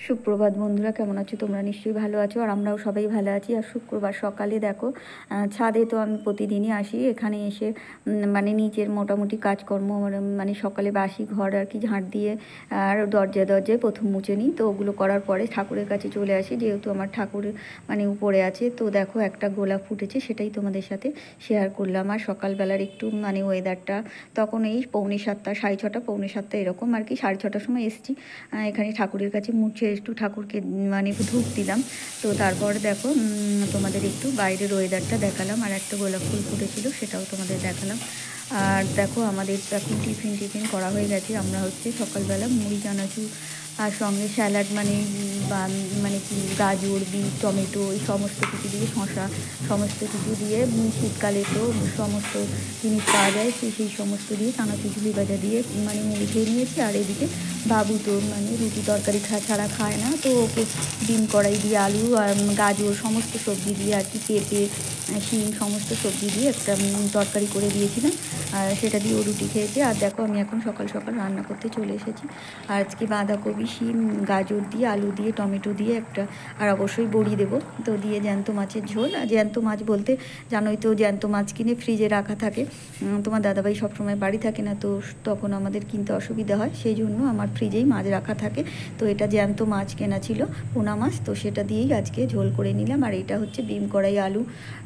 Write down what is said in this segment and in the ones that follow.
সুপ্রভাত বন্ধুরা, কেমন আছো তোমরা? নিশ্চয়ই ভালো আছো, আর আমরাও সবাই ভালো আছি। আর শুক্রবার সকালে দেখো, ছাদে তো আমি প্রতিদিনই আসি। এখানে এসে মানে নিচের মোটামুটি কাজকর্ম মানে সকালে বাসি ঘর আর কি ঝাঁট দিয়ে আর দরজায় প্রথম মুছে নিই। তো ওগুলো করার পরে ঠাকুরের কাছে চলে আসি, যেহেতু আমার ঠাকুর মানে উপরে আছে। তো দেখো একটা গোলাপ ফুটেছে, সেটাই তোমাদের সাথে শেয়ার করলাম। আর সকালবেলার একটু মানে ওয়েদারটা তখন এই 6:45 6:30 6:45 এরকম আর কি, 6:30টার সময় এসেছি এখানে ঠাকুরের কাছে মুছে একটু ঠাকুরকে মানে ধূপ দিলাম। তো তারপর দেখো তোমাদের একটু বাইরের ওয়েদারটা দেখালাম, আর একটা গোলাপ ফুল ফুটেছিল সেটাও তোমাদের দেখালাম। আর দেখো আমাদের এখন টিফিন করা হয়ে গেছে। আমরা হচ্ছে সকালবেলা মুড়ি চানাচুর আর সঙ্গে স্যালাড মানে বা মানে কি গাজর বিট টমেটো এই সমস্ত কিছু দিয়ে, শশা সমস্ত কিছু দিয়ে, শীতকালে তো সমস্ত জিনিস পাওয়া যায়, সেই সমস্ত দিয়ে চানাচুর ঝুলি ভাজা দিয়ে মানে মুড়ি খেয়ে নিয়েছি। আর এদিকে বাবু তো মানে রুটি তরকারি ছাড়া খায় না, তো ওকে ডিম কড়াই দিয়ে আলু আর গাজর সমস্ত সবজি দিয়ে আর কি, পেঁপে শিম সমস্ত সবজি দিয়ে একটা তরকারি করে দিয়েছিলাম, আর সেটা দিয়ে ও রুটি খেয়েছে। আর দেখো আমি এখন সকাল সকাল রান্না করতে চলে এসেছি। আর আজকে বাঁধাকপি শিম গাজর দিয়ে আলু দিয়ে টমেটো দিয়ে একটা, আর অবশ্যই বড়ি দেবো তো দিয়ে জ্যান্ত মাছের ঝোল। আর জ্যান্ত মাছ বলতে জানোই তো, জ্যান্ত মাছ কিনে ফ্রিজে রাখা থাকে। তোমার দাদাভাই সবসময় বাড়ি থাকে না, তো তখন আমাদের কিনতে অসুবিধা হয়, সেই জন্য আমার ফ্রিজেই মাছ রাখা থাকে। তো এটা জ্যান্ত মাছ কেনা ছিল, পোনা মাছ, তো সেটা দিয়েই আজকে ঝোল করে নিলাম। আর এটা হচ্ছে ডিম কড়াই আলু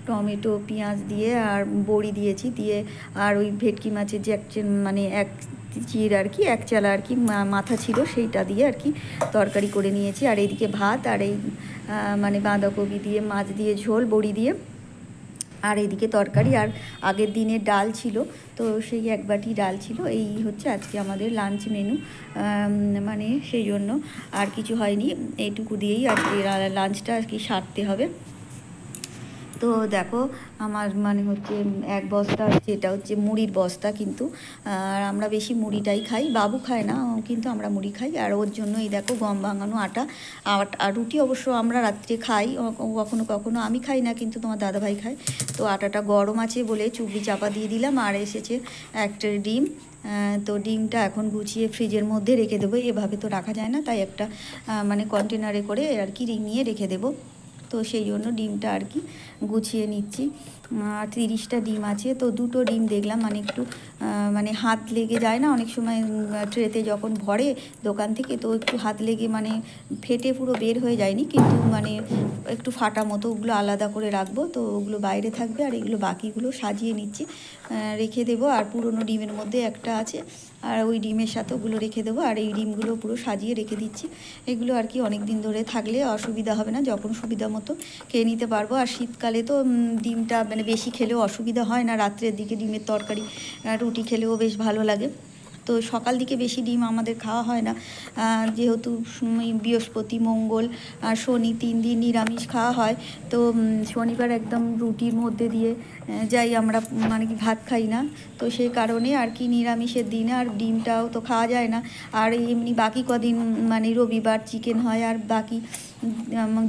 টমেটো পেঁয়াজ দিয়ে আর বড়ি দিয়েছি দিয়ে, আর ওই ভেটকি মাছের যে মানে এক চির আর কি, এক চালা আর কি মাথা ছিল, সেইটা দিয়ে আর কি তরকারি করে নিয়েছি। আর এইদিকে ভাত, আর এই মানে বাঁধাকপি দিয়ে মাছ দিয়ে ঝোল বড়ি দিয়ে, আর এদিকে তরকারি। আর আগের দিনের ডাল ছিল, তো সেই এক বাটি ডাল ছিল। এই হচ্ছে আজকে আমাদের লাঞ্চ মেনু, মানে সেই জন্য আর কিছু হয়নি, এইটুকু দিয়েই আজকে লাঞ্চটা আর কি সারতে হবে। তো দেখো আমার মানে হচ্ছে এক বস্তা হচ্ছে, এটা হচ্ছে মুড়ির বস্তা কিন্তু, আর আমরা বেশি মুড়িটাই খাই, বাবু খায় না কিন্তু আমরা মুড়ি খাই। আর ওর জন্য এই দেখো গম ভাঙানো আটা, আর রুটি অবশ্য আমরা রাত্রে খাই, কখনো কখনো আমি খাই না কিন্তু তোমার দাদাভাই খায়। তো আটাটা গরম আছে বলে চুবড়ি চাপা দিয়ে দিলাম। আর এসেছে একটা ডিম, তো ডিমটা এখন গুছিয়ে ফ্রিজের মধ্যে রেখে দেবো, এভাবে তো রাখা যায় না, তাই একটা মানে কন্টেনারে করে আর কি নিয়ে রেখে দেবো। তো সেই জন্য ডিমটা আর কি গুছিয়ে নিচ্ছি। 30টা ডিম আছে, তো দুটো ডিম দেখলাম মানে একটু মানে হাত লেগে যায় না অনেক সময় ট্রেতে যখন ভরে দোকান থেকে, তো একটু হাত লেগে মানে ফেটে পুরো বের হয়ে যায়নি কিন্তু মানে একটু ফাটা মতো, ওগুলো আলাদা করে রাখবো, তো ওগুলো বাইরে থাকবে। আর এগুলো বাকিগুলো সাজিয়ে নিচ্ছি, রেখে দেবো। আর পুরনো ডিমের মধ্যে একটা আছে, আর ওই ডিমের সাথে ওগুলো রেখে দেবো। আর এই ডিমগুলো পুরো সাজিয়ে রেখে দিচ্ছি, এগুলো আর কি অনেক দিন ধরে থাকলে অসুবিধা হবে না, যখন সুবিধা মতো খেয়ে নিতে পারবো। আর শীতকালে তো ডিমটা মানে বেশি খেলেও অসুবিধা হয় না, রাত্রের দিকে ডিমের তরকারি রুটি খেলেও বেশ ভালো লাগে। তো সকাল দিকে বেশি ডিম আমাদের খাওয়া হয় না, যেহেতু বৃহস্পতি মঙ্গল আর শনি 3 দিন নিরামিষ খাওয়া হয়। তো শনিবার একদম রুটির মধ্যে দিয়ে যাই আমরা, মানে কি ভাত খাই না, তো সেই কারণে আর কি নিরামিষের দিনে আর ডিমটাও তো খাওয়া যায় না। আর এমনি বাকি কদিন মানে রবিবার চিকেন হয়, আর বাকি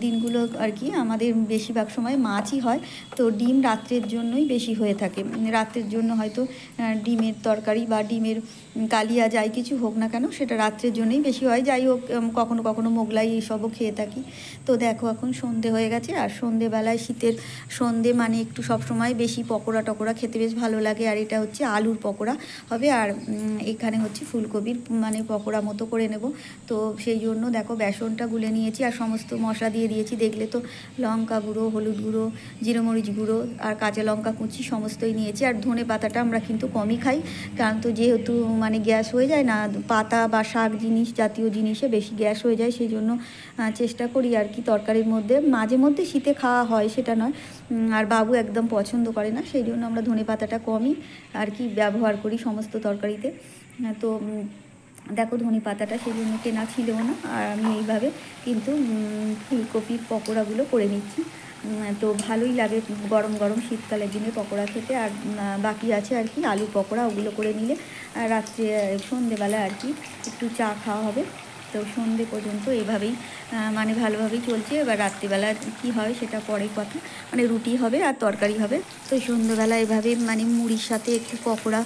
দিনগুলো আর কি আমাদের বেশিরভাগ সময় মাছই হয়। তো ডিম রাত্রের জন্যই বেশি হয়ে থাকে, রাত্রের জন্য হয়তো ডিমের তরকারি বা ডিমের কালিয়া যাই কিছু হোক না কেন, সেটা রাত্রের জন্যই বেশি হয়। যাই হোক কখনো কখনো মোগলাই এইসবও খেয়ে থাকি। তো দেখো এখন সন্ধে হয়ে গেছে, আর সন্ধেবেলায় শীতের সন্ধে মানে একটু সবসময় বেশি পকোড়া টকোড়া খেতে বেশ ভালো লাগে। আর এটা হচ্ছে আলুর পকোড়া হবে, আর এখানে হচ্ছে ফুলকপির মানে পকোড়া মতো করে নেব। তো সেই জন্য দেখো বেসনটা গুলে নিয়েছি, আর সমস্ত মশলা দিয়ে দিয়েছি, দেখলে তো লঙ্কা গুঁড়ো হলুদ গুঁড়ো জিরে মরিচ গুঁড়ো আর কাঁচা লঙ্কা কুচি সমস্তই নিয়েছি। আর ধনে পাতাটা আমরা কিন্তু কমই খাই, কারণ তো যেহেতু মানে গ্যাস হয়ে যায় না, পাতা বা শাক জিনিস জাতীয় জিনিসে বেশি গ্যাস হয়ে যায়, সেই জন্য চেষ্টা করি আর কি তরকারির মধ্যে, মাঝে মধ্যে শীতে খাওয়া হয় সেটা নয়। আর বাবু একদম পছন্দ করে না, সেই জন্য আমরা ধনে পাতাটা কমই আর কি ব্যবহার করি সমস্ত তরকারিতে। তো দেখো ধনে পাতাটা সেই জন্য কেনা ছিল না, আর আমি এইভাবে কিন্তু ফুলকপির পকোড়াগুলো করে নিচ্ছি। তো ভালোই লাগে গরম গরম শীতকালের দিনে পকোড়া খেতে। আর বাকি আছে আর কি আলু পকোড়া, ওগুলো করে নিলে রাত্রে সন্ধেবেলা আর কি একটু চা খাওয়া হবে। তো সন্ধে পর্যন্ত এভাবেই মানে ভালোভাবেই চলছে। এবার রাত্রিবেলা কি হয় সেটা পরের কথা, মানে রুটি হবে আর তরকারি হবে। তো সন্ধ্যেবেলা এভাবে মানে মুড়ির সাথে একটু পকোড়া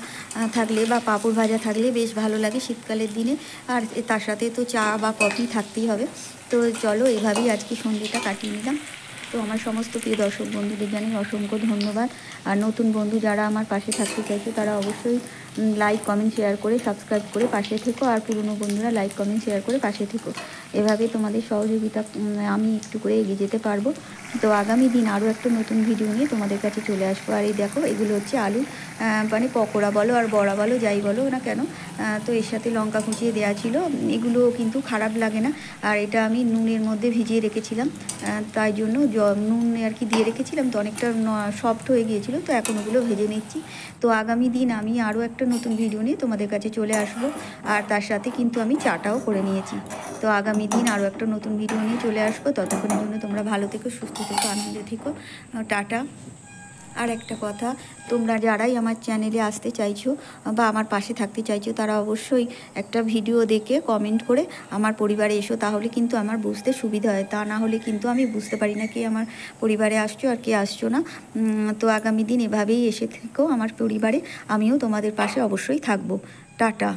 থাকলে বা পাঁপড় ভাজা থাকলে বেশ ভালো লাগে শীতকালের দিনে। আর তার সাথে তো চা বা কফি থাকতেই হবে। তো চলো এভাবেই আজকে সন্ধ্যেটা কাটিয়ে নিলাম। তো আমার সমস্ত প্রিয় দর্শক বন্ধুদের জানাই অসংখ্য ধন্যবাদ। আর নতুন বন্ধু যারা আমার পাশে থাকতে চাইছে তারা অবশ্যই লাইক কমেন্ট শেয়ার করে সাবস্ক্রাইব করে পাশে থেকো। আর পুরনো বন্ধুরা লাইক কমেন্ট শেয়ার করে পাশে থেকো। এভাবে তোমাদের সহযোগিতা আমি একটু করে এগিয়ে যেতে পারবো। তো আগামী দিন আরও একটা নতুন ভিডিও নিয়ে তোমাদের কাছে চলে আসবো। আর এই দেখো এগুলো হচ্ছে আলু মানে পকোড়া বলো আর বড়া বলো যাই বলো না কেন, তো এর সাথে লঙ্কা কুচিয়ে দেওয়া ছিল। এগুলো কিন্তু খারাপ লাগে না। আর এটা আমি নুনের মধ্যে ভিজিয়ে রেখেছিলাম, তাই জন্য নুন আর কি দিয়ে রেখেছিলাম, তো অনেকটা সফট হয়ে গিয়েছিলো। তো এখন ওগুলো ভেজে নিচ্ছি। তো আগামী দিন আমি আরও একটা নতুন ভিডিও নিয়ে তোমাদের কাছে চলে আসবো। আর তার সাথে কিন্তু আমি চাটাও করে নিয়েছি। তো আগামী দিন আরও একটা নতুন ভিডিও নিয়ে চলে আসবো। ততক্ষণের জন্য তোমরা ভালো থেকো, সুস্থ থেকো, আনন্দে থেকো। টাটা। আর একটা কথা, তোমরা যারাই আমার চ্যানেলে আসতে চাইছো বা আমার পাশে থাকতে চাইছো তারা অবশ্যই একটা ভিডিও দেখে কমেন্ট করে আমার পরিবারে এসো, তাহলে কিন্তু আমার বুঝতে সুবিধা হয়। তা না হলে কিন্তু আমি বুঝতে পারি না কে আমার পরিবারে আসছো আর কে আসছো না। তো আগামী দিন এভাবেই এসে থেকো আমার পরিবারে, আমিও তোমাদের পাশে অবশ্যই থাকবো। টাটা।